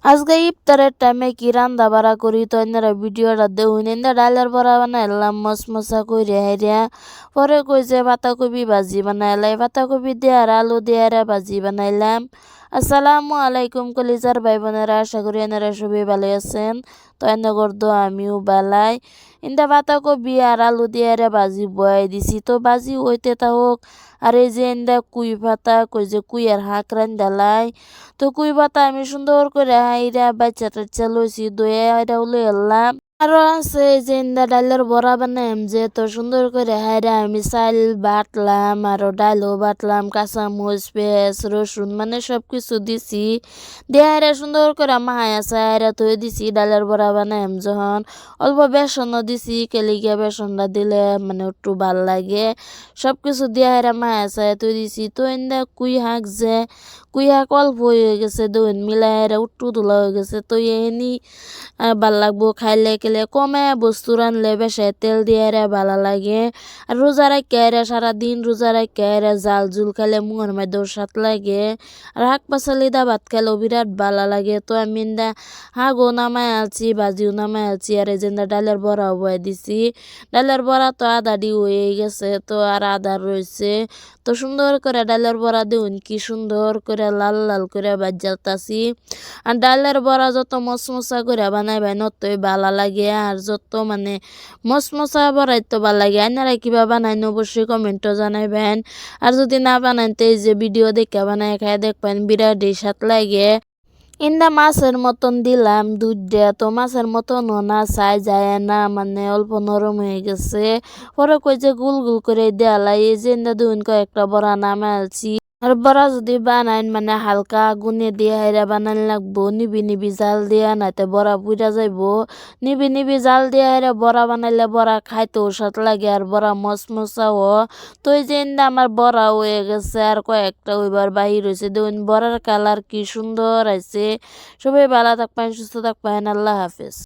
আজকে ইফতারের টাইমে কি রান্না বাড়া করি তো এনারা ভিডিওটা দেউন এনে ডালের বড়া বানাইলাম মশমশা কইরে হেরিয়া পরে কইছে পাতাকপি ভাজি বানাইলাই পাতাকপি দিয়ে আর আলু দিয়ে আর ভাজি বানাইলাম। আসসালামু আলাইকুম কলিজার ভাই বোনেরা, আশা করি এনারা সবাই ভালো আছেন। তো এনে করতো আমিও বালাই ইন্দা পাতাকপি আর আলু দিয়ে আর ভাজি বয়াই দিছি, তো ভাজি হইতে থাকুক। আর এই যে ইন্দা কুই পাতা কই যে কুইয়ের হাঁক রান্দালাই, তো কুই পাতা আমি সুন্দর করে হাইরা বাচ্চা টাচ্চা লইছি দইয়া এটা লই এলাম। আরো আছে এই যে ইন্দা ডালের বড়া বানাইম যে, তো সুন্দর করে হাইরা আমি চাল বাটলাম আরো ডালও বাটলাম, কাঁচা মরিচ পেঁয়াজ রসুন মানে সবকিছু দিছি দিয়ে হাইরা সুন্দর করে মাহায়া চাইরা থই দিছি। ডালের বড়া বানাইম যখন অল্প বেসনও দিছি, কেলিগিয়া বেসনটা দিলে মানে একটু ভাল লাগে। সবকিছু দিয়ে হাইরা মাহায়া চাইরা থই দিছি। তো ইন্দা কুই শাক যে কুই শাক অল্প হয়ে গেছে দইন মিলাই হাইরা উট্টু তোলা হয়ে গেছে, তো এনি ভাল লাগবো খাইলে কেলে কমে বস্তু রানলে বেশি তেল দিয়ে ভালো লাগে। আর রোজা রাখা সারাদিন রোজা রাখা জাল জুল খাইলে মুখের মধ্যে স্বাদ লাগে। আর শাক পাচলি দা ভাত খাইলেও বিরাট ভালো লাগে। তো আমি ইন্দা শাকও নামাই আলছি ভাজিও নামাই আলছি আর এই যে ডালের বড়াও বয়ে দিছি। ডালের বড়া তো আধা ডি হয়ে গেছে, তো আর আধা রয়েছে। তো সুন্দর করে ডালের বড়া দিউন কি সুন্দর করে লাল লাল করে ভাজাতাছি। আর ডালের বড়া যত মশমশা করে বানাইবেন ততই ভালো লাগে, আর যত মানে মশমশা বড়াই তো ভালো লাগে। আপনারা কিভাবে বানাইন অবশ্যই কমেন্টও জানাইবেন। আর যদি না বানাইন তো এই যে ভিডিও দেখে বানাই খাই দেখবেন বিরাট স্বাদ লাগে। ইন্দা মাছের মতন দিলাম দুধ দিয়া, তো মাছের মতন না চাই যায় না মানে অল্প নরম হয়ে গেছে। পরে কই যে গুল গুল করে দেয়ালাই এই যে ইন্দা দুন কয়েকটা বড়া নামে আলছি। আর বড়া যদি বানাইন মানে হালকা আগুনে দিয়ে হাইরা বানান লাগবো, নিবি নিবি জাল দিয়া নাইতে বড়া পুইরা যাইবো। নিবি নিবি জাল দিয়া হাইরা বড়া বানাইলে বড়া খাইতেও স্বাদ লাগে আর বড়া মশমশাও। তো এই যে ইন্দা আমার বড়া হয়ে গেছে আর কয়েকটা ওইবার বাহির হয়েছে দেখুন বড়ার কালার কি সুন্দর আছে। সবাই ভালো থাকবেন সুস্থ থাকবেন, আল্লাহ হাফেজ।